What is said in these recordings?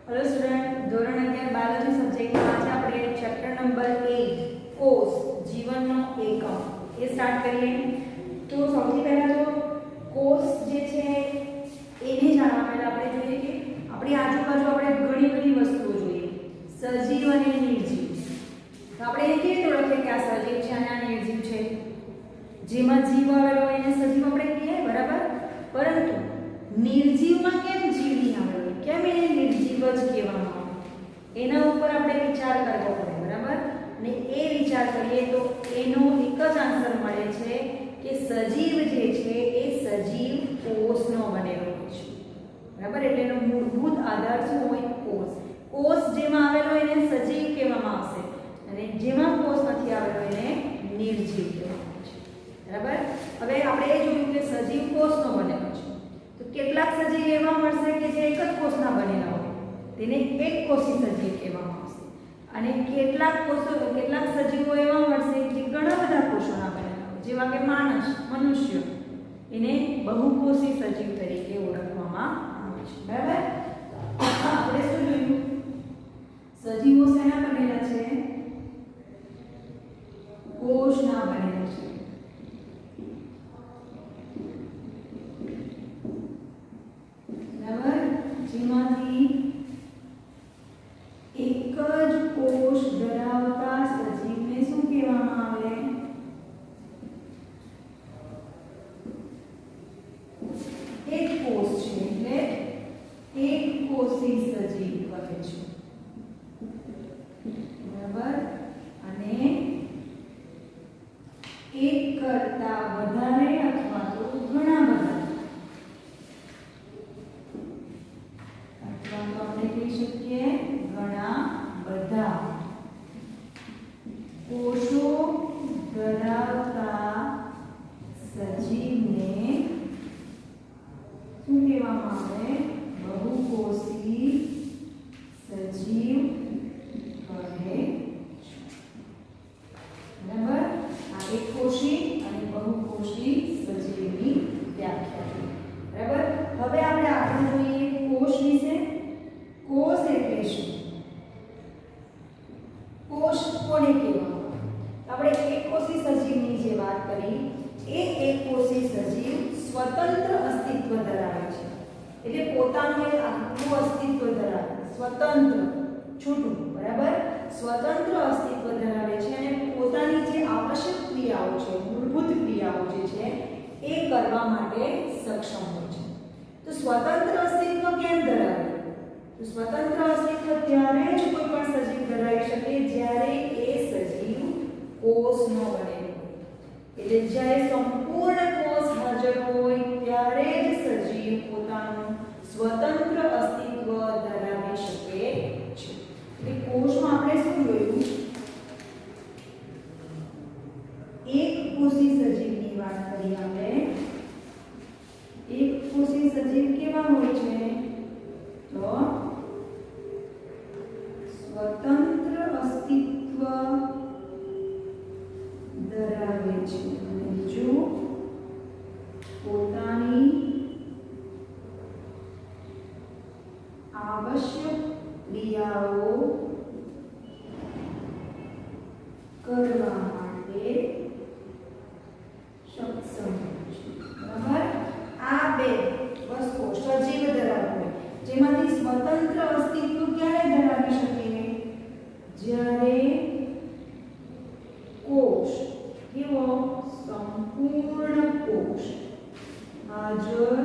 Hello student, ધોરણ 11 biology સબ્જેક્ટમાં આજે આપણે ચેપ્ટર નંબર 8 કોષ જીવનનો એકમ એ સ્ટાર્ટ કરીએ। તો સૌથી પહેલા તો કોષ જે છે એને જાણવા પહેલા આપણે જોઈએ કે આપણી આજુબાજુ આપણે ઘણી બધી વસ્તુઓ જોઈએ, સજીવ અને નિર્જીવ। તો આપણે એ કેવી રીતે ઓળખીએ કે આ સજીવ છે અને આ નિર્જીવ છે? જેમાં જીવ આવેલો હોય એને સજીવ આપણે કહીએ, બરાબર? પરંતુ નિર્જીવમાં કેમ જીવ નહીં આવેલો, કેમ એને નિર્જીવ જ કહેવામાં આવે, એના ઉપર આપણે વિચાર કરવો પડે, બરાબર? અને એ વિચાર કરીએ તો એનો એક જ આન્સર મળે છે કે સજીવ જે છે એ સજીવ કોષનો બનેલો હોય છે, બરાબર? એટલે એનો મૂળભૂત આધાર શું હોય? કોષ। કોષ જેમાં આવેલો એને સજીવ કહેવામાં આવશે અને જેમાં કોષ નથી આવેલો એને નિર્જીવ કહેવામાં આવે છે, બરાબર? હવે આપણે એ જોયું કે સજીવ કોષનો બનેલો છે, તો કેટલાક સજીવ એવા મળશે કે જે એક જ કોષના બનેલા હોય, તેને એક કોષી સજીવ કહેવામાં આવશે। અને કેટલાક સજીવો એવા મળશે જે ઘણા બધા કોષોના બનેલા હોય, જેવા કે મનુષ્ય, એને બહુકોષી સજીવ તરીકે ઓળખવામાં આવે છે, બરાબર? આપણે શું જોયું? સજીવો શેના બનેલા છે? કોષના બનેલા છે, બરાબર? જેમાંથી એક જ કોષ ધરાવતા સજીવને શું કહેવામાં આવે? એક કોષ છે એટલે એક કોષી સજીવ કહે છે, બરાબર? અને એક કરતા વધારે અથવા તો ઘણા બધા, અથવા તો આપણે કહી શકીએ ઘણા બધા કોષો ધરાવતા સજીવને શું કહેવામાં આવે? બહુકોષી સજીવ કહે છે, બરાબર? આ એક કોષી અને બહુકોષી સજીવની વ્યાખ્યા છે, બરાબર? હવે આપણે આગળ જોઈએ કોષ વિશે। કોષ એટલે શું? કોષ કોને કહેવામાં આવે? આપણે એકકોષી સજીવની જે વાત કરી એ એકકોષી સજીવ સ્વતંત્ર અસ્તિત્વ ધરાવે છે, એટલે પોતાનું એક આખું અસ્તિત્વ ધરાવે, સ્વતંત્ર, છૂટું, બરાબર? સ્વતંત્ર અસ્તિત્વ ધરાવે છે અને પોતાની જે આવશ્યક ક્રિયાઓ છે, મૂળભૂત ક્રિયાઓ જે છે એ કરવા માટે સક્ષમ હોય છે। તો સ્વતંત્ર અસ્તિત્વ કેમ ધરાવે? તો સ્વતંત્ર અસ્તિત્વ ત્યારે જ કોઈ પણ સજીવ ધરાવી શકે જ્યારે એ સજીવ કોષનો બનેલો હોય, એટલે જ્યારે સંપૂર્ણ કોષ હાજર હોય ત્યારે જ સજીવ પોતાનું સ્વતંત્ર અસ્તિત્વ ધરાવી શકે છે। એટલે કોષમાં આપણે શું જોયું? એક કોષી સજીવની વાત કરી આપણે। એક કોષી સજીવ કેવા હોય છે? તો સ્વતંત્ર અસ્તિત્વ ધરાવે છે અને જો પોતાની આવશ્યક ક્રિયાઓ કરવા માટે સક્ષમ છે, બરાબર? આ બે વસ્તુઓ સજીવ ધરાવે, જેમાંથી સ્વતંત્ર અસ્તિત્વ ક્યારે ધરાવી શકે? જ્યારે કોષ કેવો? સંપૂર્ણ કોષ હાજર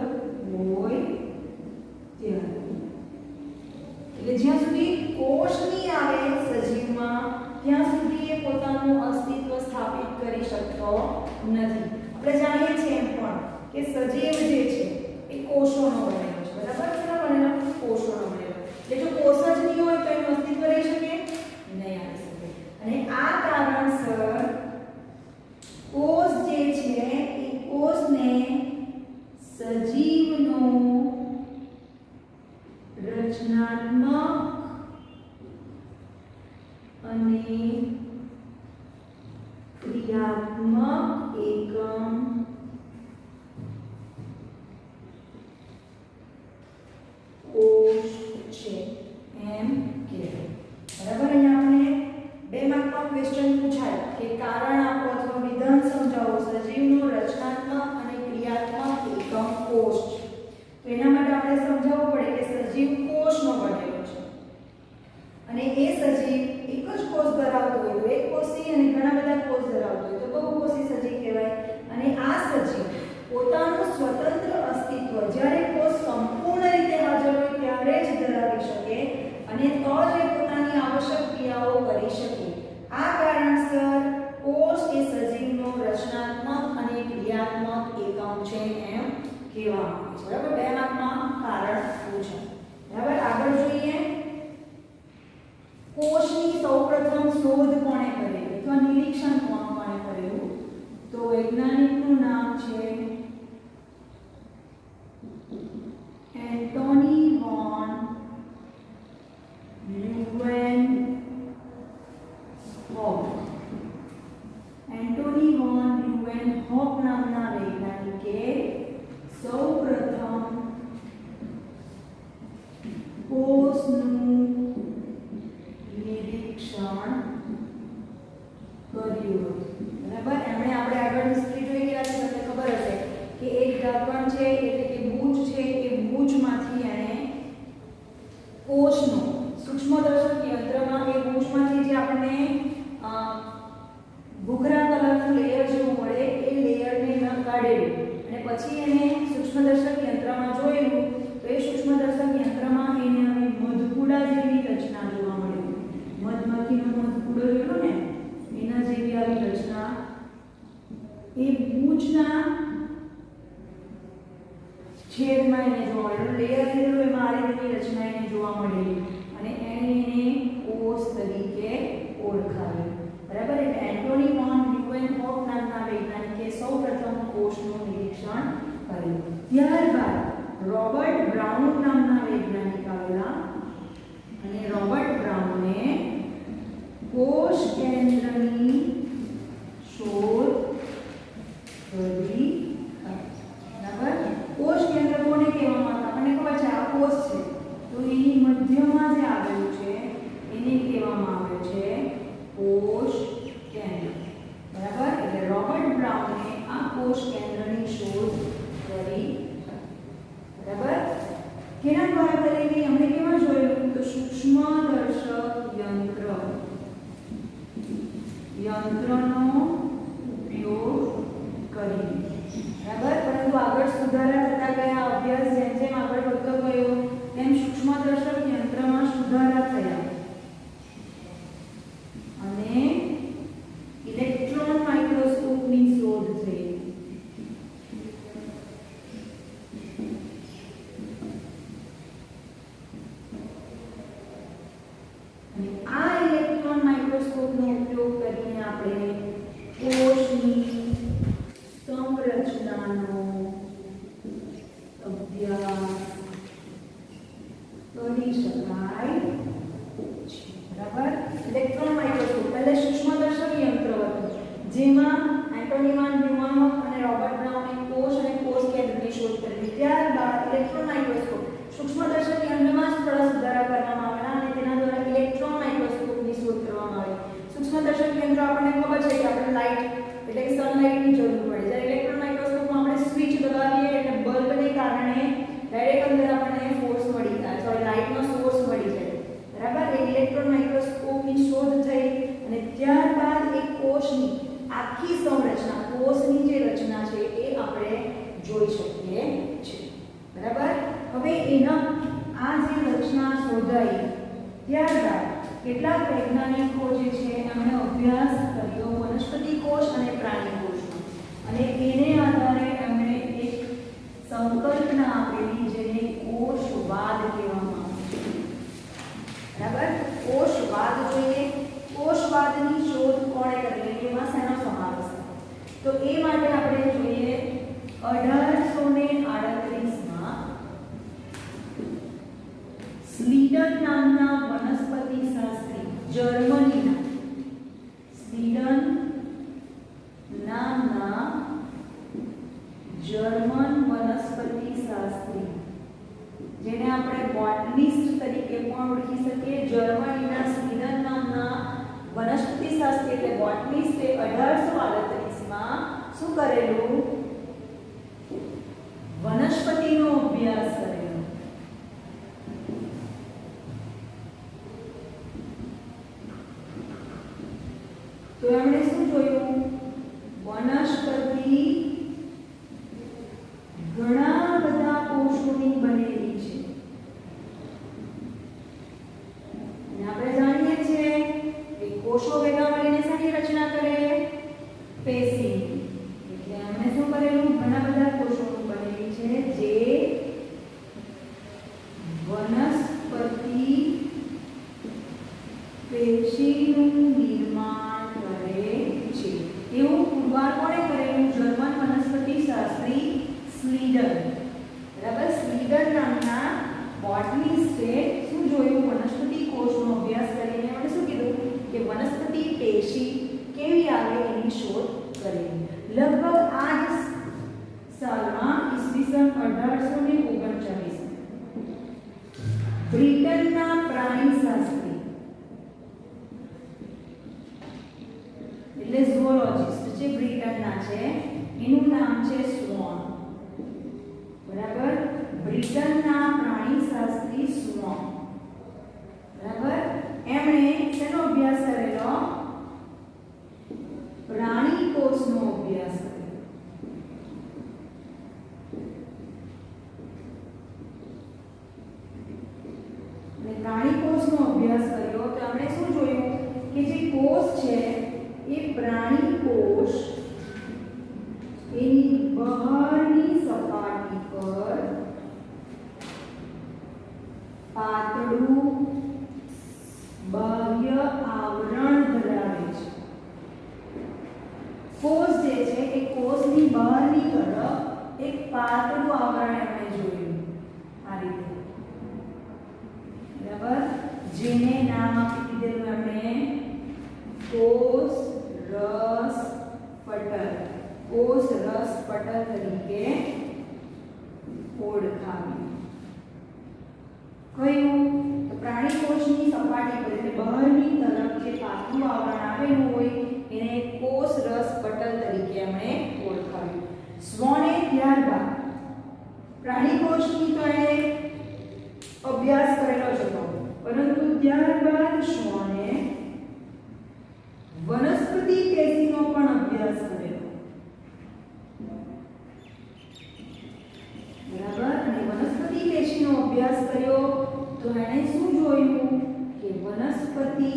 હોય ત્યારે। એટલે જ્યાં સુધી કોષ નહીં આવે સજીવમાં ત્યાં સુધી એ પોતાનું અસ્તિત્વ સ્થાપિત કરી શકતો નથી। આપણે જાણીએ છીએ એમ પણ કે સજીવ જે છે એ કોષોનો બનેલો છે, બરાબર? શેનો બનેલો? કોષોનો બનેલો। એટલે જો કોષ જ નહીં હોય તો એનું અસ્તિત્વ રહી શકે નહીં, આવી શકે। અને આ કારણસર કોષ જે છે એ કોષને સજીવનો રચનાત્મક અને ક્રિયાત્મક એકમ કોષ છે। ક્રિયાઓ કરી શકે. આ કારણસર કોષ એ સજીવનો રચનાત્મક અને ક્રિયાત્મક એકમ છે એમ કહેવામાં આવે છે. બરાબર, 2 માર્કમાં કારણ પૂછે. બરાબર, આગળ જોઈએ. કોષની સૌપ્રથમ શોધ કોણે કરેલી અથવા નિરીક્ષણ કોણે કરેલું? તો વૈજ્ઞાનિકનું નામ છે એન્ટોની વોન લ્યુવેનહોક. એન્ટોની વોન લ્યુવેનહોક નામના વૈજ્ઞાનિકે સૌપ્રથમ કોષનું નિરીક્ષણ કર્યું હતું. બરાબર, એમણે આપણે આગળ હિસ્ટ્રી જોઈ ગયા છે, તમને ખબર હશે કે એક ઢાંકણ છે એટલે કે બૂચ છે, એ બૂચમાંથી એણે કોષનો સૂક્ષ્મદર્શક યંત્રમાં એ બૂચમાંથી જે આપણને ભૂખરા કલરનું લેયર જેવું મળે એ લેયરને એમાં કાઢેલું અને પછી એને સૂક્ષ્મદર્શક યંત્રમાં જોયેલું તો એ સૂક્ષ્મદર્શક યંત્રમાં એને હવે મધપૂડા જેવી રચના જોવા મળી. મધમાખીનો મધપૂડો જોયો ને એના જેવી આવી રચના એ બૂચના છેદમાં એને જોવા મળેલું. લેયર લીધેલું એમાં આ રીતની રચના એને જોવા મળેલી અને એણે એને કોષ તરીકે ઓળખાવી. બરાબર, એટલે એન્ટોની વોન લ્યુવેનહોક નામના વૈજ્ઞાનિકે સૌપ્રથમ કોષનું નિરીક્ષણ કર્યું. ત્યારબાદ રોબર્ટ બ્રાઉન નામના વૈજ્ઞાનિક આવેલા અને રોબર્ટ બ્રાઉને કોષ કેન્દ્રની શોધ કરી. બરાબર, કોષ કેન્દ્ર કોને કહેવામાં આવે? આપણને ખબર છે આ કોષ છે તો એની મધ્યમાં જે આવેલું છે એને કહેવામાં આવે છે કોષ કેન્દ્ર. બરાબર, એટલે રોબર્ટ બ્રાઉને આ કોષ કેન્દ્રની શોધ કરી. બરાબર, કેના દ્વારા કરેલી? આપણે કેમાં જોયેલું? તો સૂક્ષ્મદર્શક યંત્રનો ઉપયોગ કરી. બરાબર, પરંતુ આગળ સુધારા થતા ગયા, અભ્યાસ જેમ જેમ આગળ વધતો ગયો તેમ સૂક્ષ્મદર્શક યંત્રમાં સુધારા થયા અને ઇલેક્ટ્રોન માઇક્રોસ્કોપની શોધ થઈ. અને આ ઇલેક્ટ્રોન માઇક્રોસ્કોપનો ઉપયોગ કરીને આપણે કોષની સંરચનાનો અભ્યાસ કરી શકાય છે. બરાબર, ઇલેક્ટ્રોન માઇક્રોસ્કોપ એટલે સૂક્ષ્મદર્શક યંત્ર હતું જેમાં એન્ટોની વોન લ્યુવેનહોક અને રોબર્ટ બ્રાઉને કોષ અને કોષ કેન્દ્રની શોધ કરી. ત્યારબાદ ઇલેક્ટ્રોન માઇક્રોસ્કોપ સૂક્ષ્મદર્શક યંત્રમાં જ થોડા સુધારા કરવામાં આવ્યા અને તેના દ્વારા ઇલેક્ટ્રોન માઇક્રોસ્કોપની શોધ કરવામાં આવી. સૂક્ષ્મદર્શક યંત્ર આપણને ખબર છે કે આપણે લાઇટ એટલે કે સનલાઇટની જરૂર પડે. જ્યારે ઇલેક્ટ્રોન માઇક્રોસ્કોપમાં આપણે સ્વિચ દબાવીએ એટલે બલ્બને કારણે ડાયરેક્ટ અંદર આપણને ફોર્સ મળી જાય, સોરી લાઇટનો સોર્સ મળી જાય. બરાબર, એ ઇલેક્ટ્રોન માઇક્રોસ્કોપની શોધ થઈ અને ત્યારબાદ એક કોષની આખી સંરચના, કોષની જે રચના છે એ આપણે જોઈ શકીએ છીએ. બરાબર, હવે એના આ જે રચના શોધાઈ ત્યારબાદ કેટલાક વૈજ્ઞાનિકો જે છે એમણે અભ્યાસ કર્યો વનસ્પતિ કોષ અને પ્રાણી કોષનો અને એને આધારે એમણે એક સંકલ્પના આપેલી જેને કોષવાદ કહેવામાં આવે છે. બરાબર, કોષવાદ જોઈએ. કોષવાદની શોધ કોણે કરેલી? એમાં શેનો સમાવેશ થાય? તો એ માટે આપણે જોઈએ 1838માં સ્લીડન નામના વનસ્પતિ શાસ્ત્રી, જર્મનીના સ્લીડન નામના જર્મન વનસ્પતિ શાસ્ત્રી જેને આપણે બોટનિસ્ટ તરીકે પણ ઓળખી શકીએ. જર્મનીના સ્લીડન નામના વનસ્પતિ શાસ્ત્રી એટલે બોટનિસ્ટે 1838માં શું કરેલું? વનસ્પતિનો અભ્યાસ કરેલો. તો એમણે શું જોયું? વનસ્પતિ ઘણા બધા કોષોની બનેલી છે. અને આપણે જાણીએ છીએ પેશીનું નિર્માણ કરે છે. એવું પુરવાર કોણે કરેલું? જર્મન વનસ્પતિશાસ્ત્રી સ્લીડર. બરાબર, સ્લીડર નામના બોટનિસ્ટે શું જોયું? વનસ્પતિ કોષનો અભ્યાસ કરીને એમણે શું કીધું કે વનસ્પતિ પેશી કેવી આવે એની શોધ કરી. લગભગ આ જ સાલમાં ઈસવીસન 1839 બ્રિટનના પ્રાણીશાસ્ત્રી એટલે ઝૂઓલોજિસ્ટ જે બ્રિટનના છે એનું નામ છે સ્વોન. બરાબર, બ્રિટનના પ્રાણીશાસ્ત્રી સ્વોન. બરાબર, એમણે શેનો અભ્યાસ કરેલો? પ્રાણી કોષનો અભ્યાસ કર્યો. અને પ્રાણી કોષનો અભ્યાસ કર્યો તો આપણે શું જોયું કે જે કોષ છે એ પ્રાણી કોષ એની બહારની સપાટી પર પાતળું બાહ્ય આવરણ ધરાવે છે. કોષ જે છે એ કોષની બહારની તરફ એક પાતળું આવરણ આપણે જોયું આ રીતે. બરાબર, જેને નામ આપી દીધેલું આપણે કોષ રસ પટલ. કોષ રસ પટલ તરીકે ઓળખાવ્યું. કયું? તો પ્રાણી કોષની સપાટી પર એટલે બહારની તરફ જે પાતળું આવરણ આવેલું હોય એને કોષ રસ પટલ તરીકે એમણે ઓળખાવ્યું. સ્વોને ત્યારબાદ પ્રાણી કોષની તો એણે અભ્યાસ કરેલો જ હતો, પરંતુ ત્યારબાદ સ્વોને વનસ્પતિ પેશીનો પણ અભ્યાસ કરેલો. બરાબર, અને વનસ્પતિ પેશીનો અભ્યાસ કર્યો તો એણે શું જોયું કે વનસ્પતિ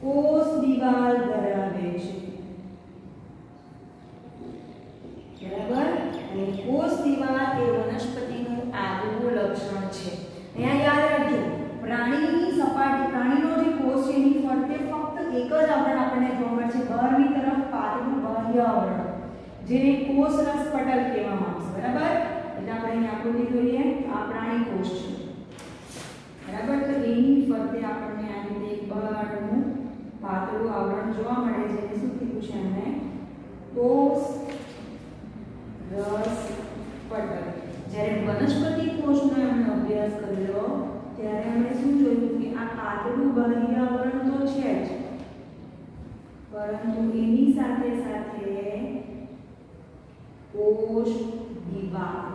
કોષ દિવાલ ધરાવે છે. બરાબર, અને કોષ દિવાલ એ વનસ્પતિનું આગવું લક્ષણ છે. અહીંયા યાદ રાખજો, પ્રાણીની સપાટી, પ્રાણીનો જે કોષ છે એની ફરતે ફક્ત એક જ આવરણ આપણને જોવા મળે છે, બહારની તરફ પાતળું બાહ્ય આવરણ, જેને કોષ રસ પટલ કહેવામાં આવે છે. બરાબર, એટલે આપણે અહીં આકૃતિ જોઈએ, આ પ્રાણી કોષ છે. બરાબર, તો એની ફરતે આપણને આ રીતે એક બહારનું પાતળું આવરણ જોવા મળે છે. એને શું કીધું છે? એમને કોષ રસ પટલ. જ્યારે વનસ્પતિ કોષનો એમણે અભ્યાસ કર્યો ત્યારે એમણે શું જોયું કે આ પાતળું બાહ્ય આવરણ તો છે જ, પરંતુ એની સાથે સાથે કોષ દિવાલ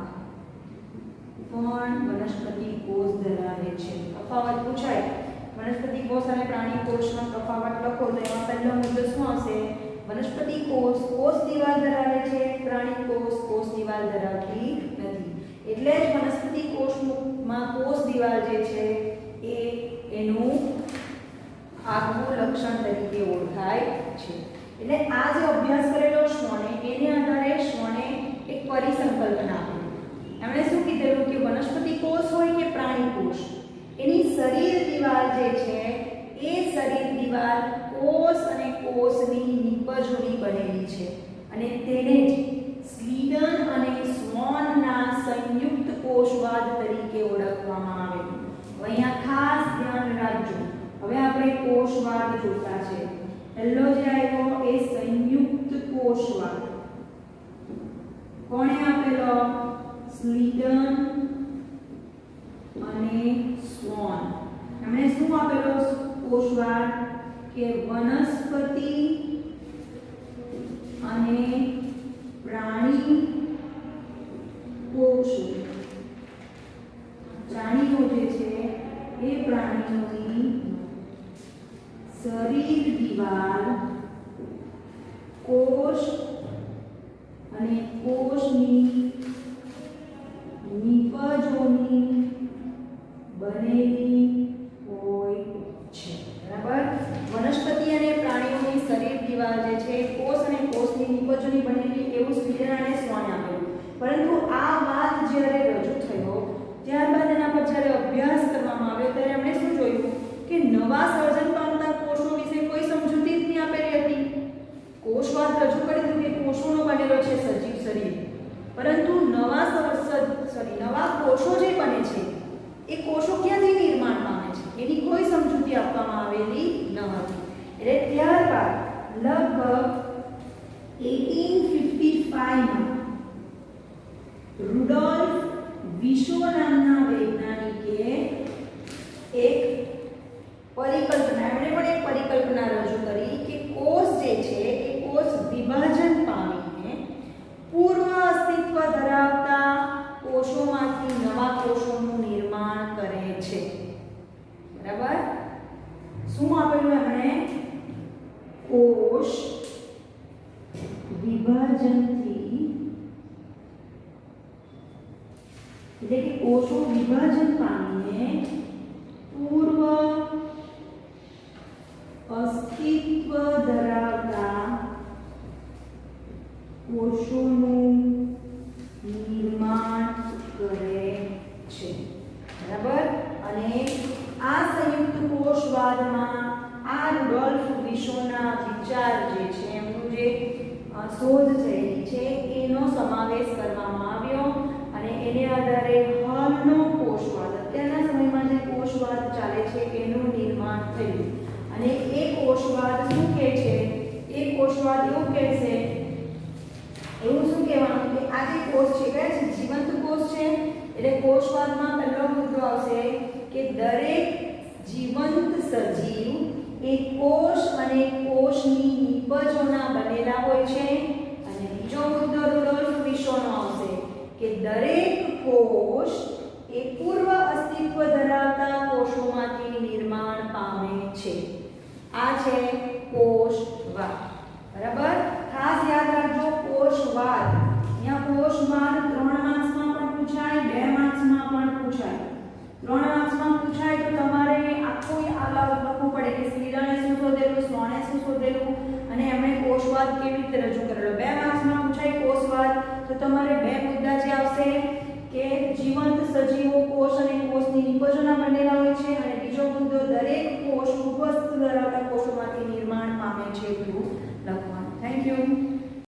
પણ વનસ્પતિ કોષ ધરાવે છે. તફાવત પૂછાય, વનસ્પતિ કોષ અને પ્રાણી કોષનો તફાવત લખો તો એમાં પહેલો મુદ્દો શું આવશે? વનસ્પતિ કોષ કોષ દિવાલ ધરાવે છે, પ્રાણી કોષ દિવાલ ધરાવતી નથી. એટલે જ વનસ્પતિ કોષમાં કોષ દિવાલ જે છે એ એનું આગવું લક્ષણ તરીકે ઓળખાય છે. એટલે આ જે અભ્યાસ કરેલો સ્વોને, એને આધારે સ્વોને એક પરિસંકલ્પના આપી. એમણે શું કીધેલું કે વનસ્પતિ કોષ હોય કે પ્રાણી કોષ, એની શરીર દિવાલ જે છે એ શરીર દિવાલ કોષ અને કોષની નિપજોની બનેલી છે, અને તેને જ સ્લીડન અને સ્વોનના સંયુક્ત કોષવાદ તરીકે ઓળખવામાં આવે. અહીંયા ખાસ ધ્યાન રાખજો, હવે આપણે કોષવાદ જોતા છે. પહેલો જે આવ્યો એ સંયુક્ત કોષવાદ. કોણે આપેલો? સ્લીડન અને સ્વોન. એમણે શું આપેલો કોષવાદ? કે વનસ્પતિ અને પ્રાણી કોષો, પ્રાણીઓ જે છે એ પ્રાણીઓની શરીર દિવાલ કોષ અને કોષની નિપજોની બનેલી હોય છે. બરાબર, વનસ્પતિ અને પ્રાણીઓની શરીર દિવાલ જે છે કોષ અને કોષની નિપજોની બનેલી એવું સ્લીડન અને સ્વોને આપેલું. પરંતુ આ વાત જ્યારે રજૂ થયો ત્યારબાદ એના પર જ્યારે અભ્યાસ કરવામાં આવ્યો ત્યારે એમણે શું જોયું કે નવા સર્જન પામતા કોષો વિશે કોઈ સમજૂતી જ નહીં આપેલી હતી. કોષવાદ રજૂ કરી દીધું કે કોષોનો બનેલો છે સજીવ શરીર, પરંતુ નવા કોષો જે બને છે એ કોષો ક્યાંથી નિર્માણ પામે છે એની કોઈ સમજૂતી આપવામાં આવેલી ન હતી. એટલે ત્યારબાદ લગભગ 1855 રુડોલ્ફ વિશો નામના વૈજ્ઞાનિકે એક પરિકલ્પના રજૂ કરી કે કોષ જે છે એ કોષ વિભાજન પામીને પૂર્વ અસ્તિત્વ ધરાવતા કોષોમાંથી નવા કોષોનું નિર્માણ કરે છે. બરાબર? શું આપેલું એમણે? કોષ વિભાજનથી, એટલે કે કોષો વિભાજન પામીને પૂર્વ અસ્તિત્વ ધરાવતા કોષોનું નિર્માણ કરે છે. બરાબર? અને આ સંયુક્ત કોષવાદમાં આ રુડોલ્ફ વિશોના વિચાર જે છે, એમનું જે શોધ થયેલી છે એનો સમાવેશ કરવામાં આવ્યો અને એને આધારે હાલનો કોષવાદ, અત્યારના સમયમાં જે કોષવાદ ચાલે છે એનું નિર્માણ થયું. અને એ કોષવાદ શું કહે છે? એ કોષવાદ એવું કહેશે, એવું શું કહેવાનું કે આ જે કોષ છે કયા છે? જીવંત કોષ છે. એટલે કોષવાદમાં પહેલો મુદ્દો આવશે કે દરેક જીવંત સજીવ એ કોષ અને કોષની નિપજોના બનેલા હોય છે. અને બીજો મુદ્દો રુડોલ્ફ વિશોનો આવશે કે દરેક કોષ એ પૂર્વ અસ્તિત્વ ધરાવતા કોષોમાંથી નિર્માણ પામે છે. આ છે કોષવાદ. બરાબર? ખાસ યાદ રાખજો કોષવાદ. અહીંયા કોષવાદ 3 માર્ક્સમાં પણ પૂછાય, 2 માર્ક્સમાં પણ પૂછાય. 3 માર્ક્સમાં પૂછાય તો તમારે આખું લખવું પડે કે સ્લીરણે શું શોધેલું, સ્લોને શું શોધેલું અને એમણે કોષવાદ કેવી રીતે રજૂ કરેલો. 2 માર્ક્સમાં પૂછાય કોષવાદ તો તમારે 2 મુદ્દા જે આવશે કે જીવંત સજીવો કોષ અને કોષની નિપજોના બનેલા હોય છે અને બીજો મુદ્દો દરેક કોષ પૂર્વ અસ્તિત્વ ધરાવતા કોષોમાંથી નિર્માણ પામે છે એટલું લખવાનું. Thank you.